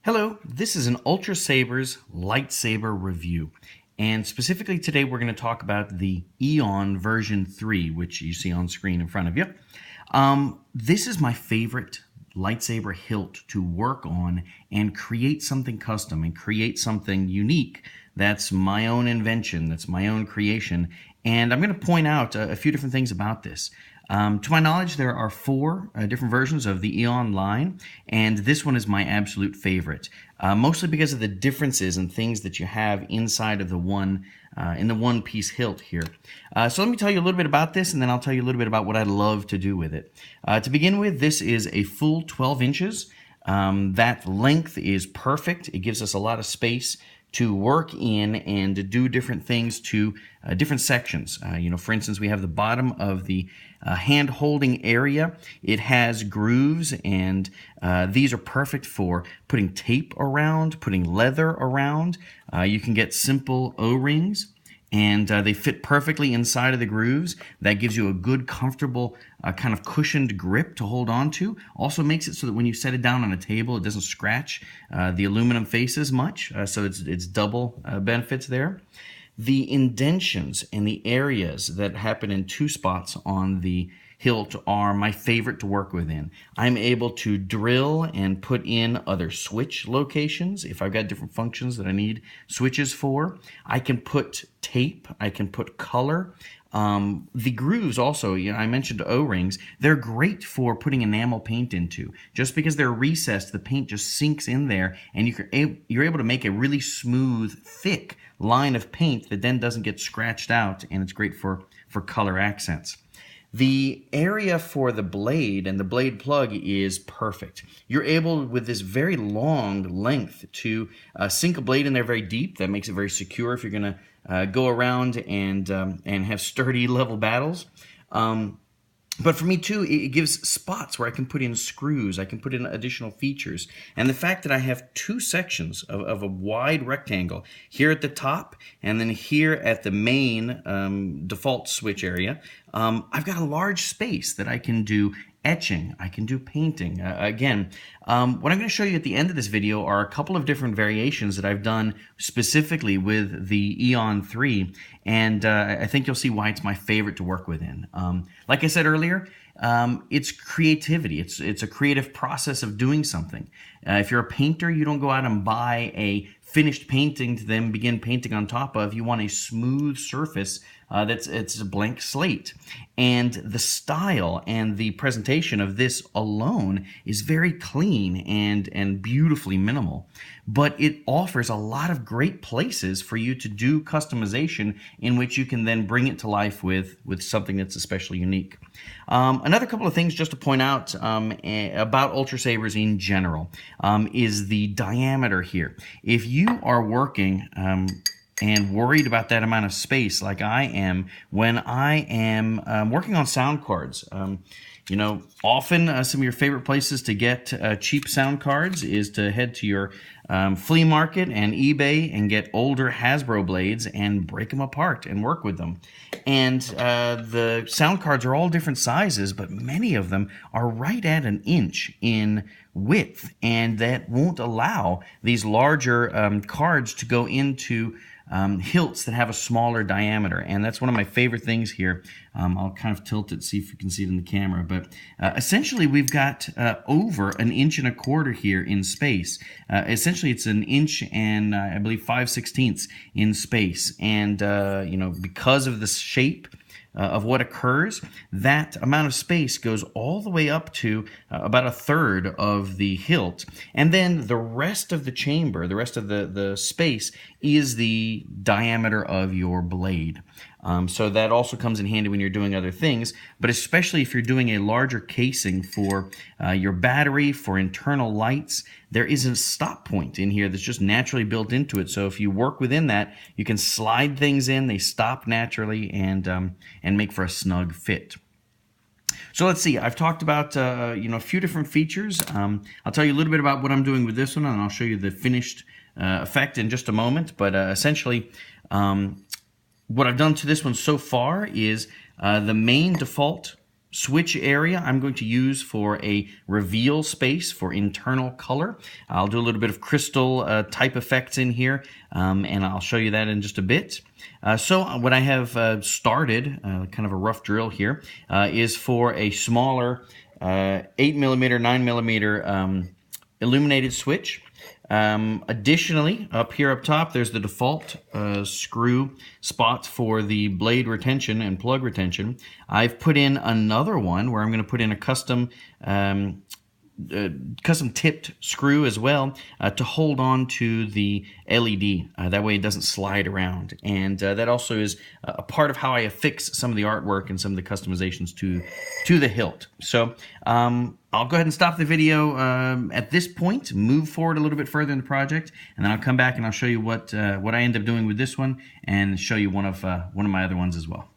Hello, this is an UltraSabers lightsaber review. And specifically today we're going to talk about the Aeon version 3, which you see on screen in front of you. This is my favorite lightsaber hilt to work on and create something custom and create something unique that's my own invention, that's my own creation. And I'm going to point out a few different things about this. To my knowledge, there are 4 different versions of the Aeon line, and this one is my absolute favorite, mostly because of the differences and things that you have inside of the one-piece hilt here. So let me tell you a little bit about this, and then I'll tell you a little bit about what I love to do with it. To begin with, this is a full 12 inches. That length is perfect. It gives us a lot of space to work in and to do different things to different sections. For instance, we have the bottom of the hand holding area. It has grooves, and these are perfect for putting tape around, putting leather around. You can get simple O-rings, and they fit perfectly inside of the grooves. That gives you a good, comfortable, kind of cushioned grip to hold on to. Also makes it so that when you set it down on a table, it doesn't scratch the aluminum faces much, so it's double benefits there. The indentions and the areas that happen in 2 spots on the hilt are my favorite to work within. I'm able to drill and put in other switch locations if I've got different functions that I need switches for. I can put tape, I can put color. The grooves also, I mentioned O-rings, they're great for putting enamel paint into. Just because they're recessed, the paint just sinks in there, and you're able to make a really smooth, thick line of paint that then doesn't get scratched out, and it's great for color accents. The area for the blade and the blade plug is perfect. You're able, with this very long length, to sink a blade in there very deep. That makes it very secure if you're going to go around and have sturdy level battles. But for me too, it gives spots where I can put in screws, I can put in additional features. And the fact that I have 2 sections of a wide rectangle, here at the top and then here at the main default switch area, I've got a large space that I can do etching, I can do painting. Again, what I'm going to show you at the end of this video are a couple of different variations that I've done specifically with the Aeon 3, and I think you'll see why it's my favorite to work within. Like I said earlier, it's creativity. It's a creative process of doing something. If you're a painter, you don't go out and buy a finished painting to then begin painting on top of. You want a smooth surface it's a blank slate. And the style and the presentation of this alone is very clean and beautifully minimal. But it offers a lot of great places for you to do customization in which you can then bring it to life with something that's especially unique. Another couple of things just to point out about UltraSabers in general is the diameter here. If you are working and worried about that amount of space like I am when I am working on sound cards. Often some of your favorite places to get cheap sound cards is to head to your flea market and eBay and get older Hasbro blades and break them apart and work with them. And the sound cards are all different sizes, but many of them are right at 1 inch in width, and that won't allow these larger cards to go into hilts that have a smaller diameter, and that's one of my favorite things here. I'll kind of tilt it, see if you can see it in the camera, but essentially we've got over 1.25 inches here in space. Essentially it's 1 inch and I believe 5/16 in space, and because of the shape of what occurs, that amount of space goes all the way up to about 1/3 of the hilt, and then the rest of the chamber, the rest of the space, is the diameter of your blade. So that also comes in handy when you're doing other things, but especially if you're doing a larger casing for your battery, for internal lights. There is a stop point in here that's just naturally built into it, so if you work within that, you can slide things in, they stop naturally, and make for a snug fit. So let's see, I've talked about a few different features. I'll tell you a little bit about what I'm doing with this one, and I'll show you the finished effect in just a moment, but essentially what I've done to this one so far is the main default switch area I'm going to use for a reveal space for internal color. I'll do a little bit of crystal type effects in here, and I'll show you that in just a bit. So what I have started, kind of a rough drill here, is for a smaller 8mm, 9mm illuminated switch. Additionally, up top, there's the default screw spot for the blade retention and plug retention. I've put in another one where I'm going to put in a custom tipped screw as well to hold on to the LED. That way it doesn't slide around. And that also is a part of how I affix some of the artwork and some of the customizations to the hilt. So I'll go ahead and stop the video at this point, move forward a little bit further in the project, and then I'll come back and I'll show you what I end up doing with this one, and show you one of my other ones as well.